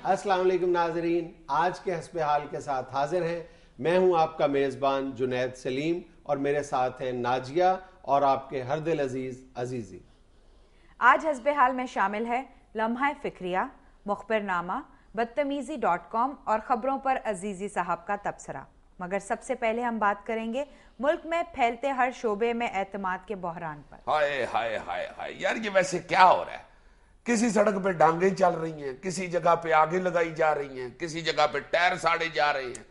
السلام علیکم ناظرین، آج کے حسب حال کے ساتھ حاضر ہیں۔ میں ہوں آپ کا میزبان جنید سلیم اور میرے ساتھ ہیں ناجیہ اور آپ کے ہر دل عزیز عزیزی۔ آج حسب حال میں شامل ہے لمحہ فکریہ، مخبر نامہ، بدتمیزی.com اور خبروں پر عزیزی صاحب کا تبصرہ۔ مگر سب سے پہلے ہم بات کریں گے ملک میں پھیلتے ہر شعبے میں اعتماد کے بحران پر۔ ہائے ہائے ہائے ہائے یار، یہ ویسے کیا ہو رہا ہے؟ کسی سڑک پہ ڈانگیں چل رہی ہیں، کسی جگہ پہ آگے لگائی جا رہی ہیں، کسی جگہ پہ ٹائر ساڑے جا رہے ہیں۔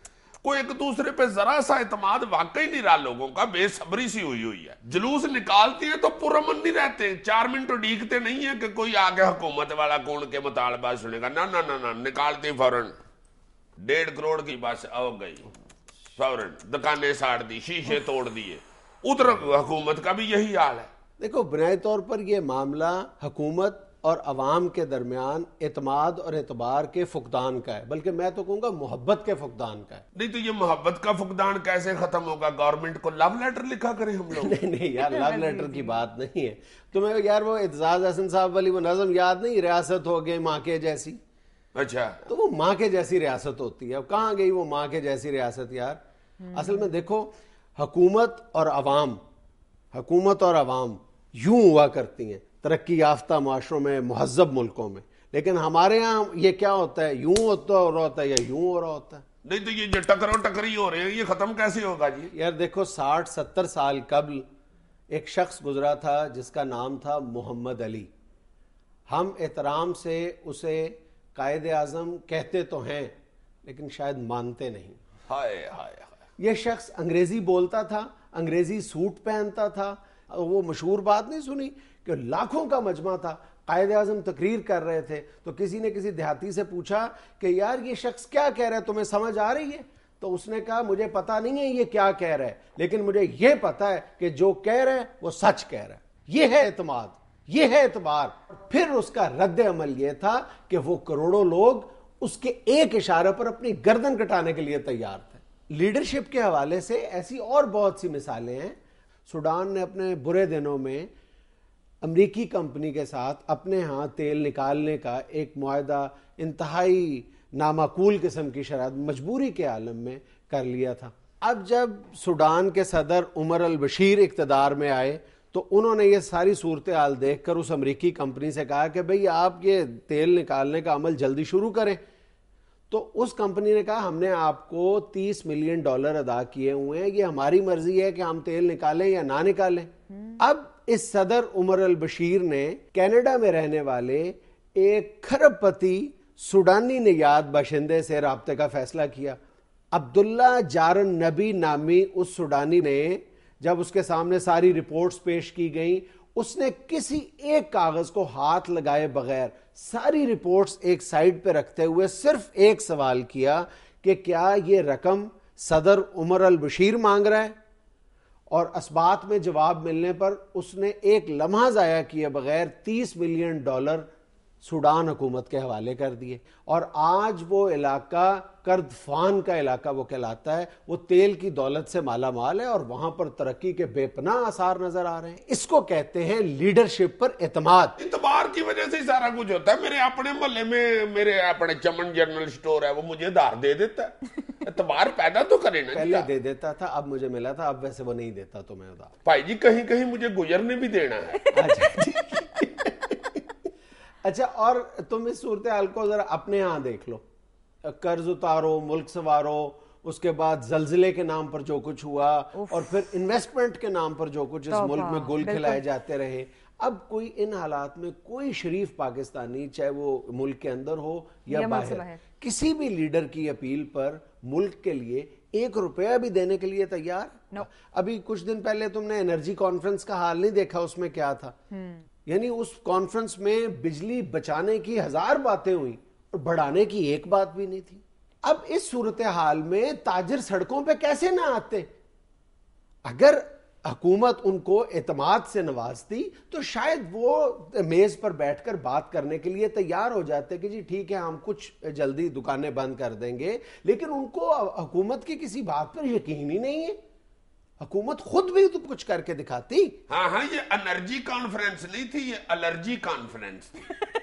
کوئی ایک دوسرے پہ ذرا سا اعتماد واقعی نہیں رہا لوگوں کا، بے صبری سی ہوئی ہے۔ جلوس نکالتے ہیں تو پرامن نہیں رہتے، 4 منٹ ڈیکتے نہیں ہیں کہ کوئی آگے حکومت والا کون کے مطالبہ سنے گا۔ نہ نکالتے فوراً 1.5 کروڑ کی بس ہو گئی، فوراً دکانیں ساڑ دی، شیشے توڑ دیے۔ ادھر حکومت کا بھی یہی حال ہے۔ دیکھو، بنیادی طور پر یہ معاملہ حکومت اور عوام کے درمیان اعتماد اور اعتبار کے فقدان کا ہے، بلکہ میں تو کہوں گا محبت کے فقدان کا ہے۔ نہیں تو یہ محبت کا فقدان کیسے ختم ہوگا؟ گورنمنٹ کو لو لیٹر لکھا کریں ہم لوگ۔ نہیں یار، لو لیٹر کی بات نہیں ہے۔ تمہیں یار وہ اعتزاز احسن صاحب والی وہ نظم یاد نہیں، ریاست ہو گئی ماں کے جیسی؟ اچھا، تو وہ ماں کے جیسی ریاست ہوتی ہے۔ اب کہاں گئی وہ ماں کے جیسی ریاست یار؟ اصل میں دیکھو، حکومت اور عوام یوں ہوا کرتی ہیں ترقی یافتہ معاشروں میں، مہذب ملکوں میں، لیکن ہمارے ہاں یہ کیا ہوتا ہے؟ یوں ہو رہا ہوتا ہے یا یوں ہو رہا ہوتا ہے۔ نہیں تو یہ جو ٹکری ہو رہے ہیں یہ ختم کیسے ہوگا جی؟ یار دیکھو، 60-70 سال قبل ایک شخص گزرا تھا جس کا نام تھا محمد علی۔ ہم احترام سے اسے قائد اعظم کہتے تو ہیں لیکن شاید مانتے نہیں۔ ہائے ہائے ہائے، یہ شخص انگریزی بولتا تھا، انگریزی سوٹ پہنتا تھا۔ وہ مشہور بات نہیں سنی کہ لاکھوں کا مجمع تھا، قائد اعظم تقریر کر رہے تھے تو کسی نے کسی دیہاتی سے پوچھا کہ یار یہ شخص کیا کہہ رہا ہے، تمہیں سمجھ آ رہی ہے؟ تو اس نے کہا مجھے پتا نہیں ہے یہ کیا کہہ رہا ہے، لیکن مجھے یہ پتا ہے کہ جو کہہ رہا ہے وہ سچ کہہ رہا ہے۔ یہ ہے اعتماد، یہ ہے اعتبار۔ پھر اس کا رد عمل یہ تھا کہ وہ کروڑوں لوگ اس کے ایک اشارے پر اپنی گردن کٹانے کے لیے تیار تھے۔ لیڈرشپ کے حوالے سے ایسی اور بہت سی مثالیں ہیں۔ سوڈان نے اپنے برے دنوں میں امریکی کمپنی کے ساتھ اپنے ہاں تیل نکالنے کا ایک معاہدہ انتہائی نامعقول قسم کی شرائط، مجبوری کے عالم میں کر لیا تھا۔ اب جب سوڈان کے صدر عمر البشیر اقتدار میں آئے تو انہوں نے یہ ساری صورتحال دیکھ کر اس امریکی کمپنی سے کہا کہ بھئی آپ یہ تیل نکالنے کا عمل جلدی شروع کریں۔ تو اس کمپنی نے کہا ہم نے آپ کو $30 ملین ادا کیے ہوئے ہیں، یہ ہماری مرضی ہے کہ ہم تیل نکالیں یا نہ نکالیں۔ اب اس صدر عمر البشیر نے کینیڈا میں رہنے والے ایک کھرب پتی سوڈانی نژاد باشندے سے رابطے کا فیصلہ کیا۔ عبداللہ جارن نبی نامی اس سوڈانی نے جب اس کے سامنے ساری رپورٹس پیش کی گئیں، اس نے کسی ایک کاغذ کو ہاتھ لگائے بغیر ساری رپورٹس ایک سائیڈ پہ رکھتے ہوئے صرف ایک سوال کیا کہ کیا یہ رقم صدر عمر البشیر مانگ رہا ہے؟ اور اسبات میں جواب ملنے پر اس نے ایک لمحہ ضائع کیے بغیر $30 ملین سوڈان حکومت کے حوالے کر دیے۔ اور آج وہ علاقہ کردفان کا علاقہ وہ کہلاتا ہے، وہ تیل کی دولت سے مالا مال ہے اور وہاں پر ترقی کے بے پناہ آثار نظر آ رہے ہیں۔ اس کو کہتے ہیں لیڈرشپ پر اعتماد۔ اعتبار کی وجہ سے سارا کچھ ہوتا ہے۔ میرے اپنے محلے میں میرے اپنے چمن جنرل سٹور ہے، وہ مجھے ادھار دے دیتا ہے۔ اعتبار پیدا تو کرے نا۔ پہلے دے دیتا تھا، اب مجھے ملا تھا، اب ویسے وہ نہیں دیتا تمہیں ادھار۔ بھائی جی کہیں کہیں مجھے گزرنے بھی دینا ہے۔ اچھا، اور تم اس صورتحال کو ذرا اپنے ہاں دیکھ لو، قرض اتارو، ملک سنوارو، اس کے بعد زلزلے کے نام پر جو کچھ ہوا اور پھر انویسٹمنٹ کے نام پر جو کچھ اس ملک میں گل کھلائے جاتے رہے۔ اب کوئی ان حالات میں کوئی شریف پاکستانی، چاہے وہ ملک کے اندر ہو یا باہر، کسی بھی لیڈر کی اپیل پر ملک کے لیے $1 بھی دینے کے لیے تیار۔ ابھی کچھ دن پہلے تم نے انرجی کانفرنس کا حال نہیں دیکھا، اس میں کیا تھا؟ یعنی اس کانفرنس میں بجلی بچانے کی 1000 باتیں ہوئی اور بڑھانے کی ایک بات بھی نہیں تھی۔ اب اس صورتحال میں تاجر سڑکوں پہ کیسے نہ آتے؟ اگر حکومت ان کو اعتماد سے نوازتی تو شاید وہ میز پر بیٹھ کر بات کرنے کے لیے تیار ہو جاتے کہ جی ٹھیک ہے ہم کچھ جلدی دکانیں بند کر دیں گے، لیکن ان کو حکومت کی کسی بات پر یقین ہی نہیں ہے۔ حکومت خود بھی تو کچھ کر کے دکھاتی۔ ہاں یہ انرجی کانفرنس نہیں تھی، یہ الرجی کانفرنس تھی۔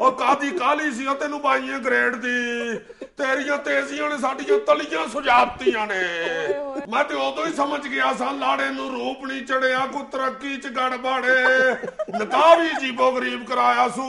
ਉਹ ਕਾਦੀ ਕਾਲੀ ਸੀ ਤੈਨੂੰ 22 ਗ੍ਰੇਡ ਦੀ, ਤੇਰੀਆਂ ਤੇਜ਼ੀਆਂ ਨੇ ਸਾਡੀਆਂ ਤਲੀਆਂ ਸੁਜਾਤੀਆਂ ਨੇ। ਮੈਂ ਤੇ ਉਦੋਂ ਹੀ ਸਮਝ ਗਿਆ ਸਾਂ ਲਾੜੇ ਨੂੰ ਰੂਪ ਨਹੀਂ ਚੜਿਆ, ਕੋ ਤਰੱਕੀ ਚ ਗੜਬੜੇ। ਨਿਕਾਹ ਵੀ ਜੀਬੋ ਗਰੀਬ ਕਰਾਇਆ ਸੂ,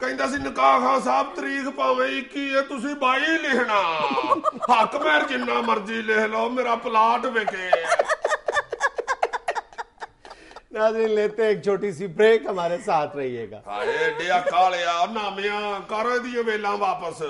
ਕਹਿੰਦਾ ਸੀ ਨਿਕਾਹ ਖਾਂ ਸਾਹਿਬ ਤਰੀਕ ਭਾਵੇਂ 21 ਹੈ, ਤੁਸੀਂ 22 ਲਿਖਣਾ। ਹੱਕ ਮੈਰ ਜਿੰਨਾ ਮਰਜ਼ੀ ਲਿਖ ਲਓ, ਮੇਰਾ ਪਲਾਟ ਵਿਕੇ। ناظرین لیتے ہیں ایک چھوٹی سی بریک, ہمارے ساتھ رہیے گا. ڈیا کالیا نامیا کر دی ویلاں واپس.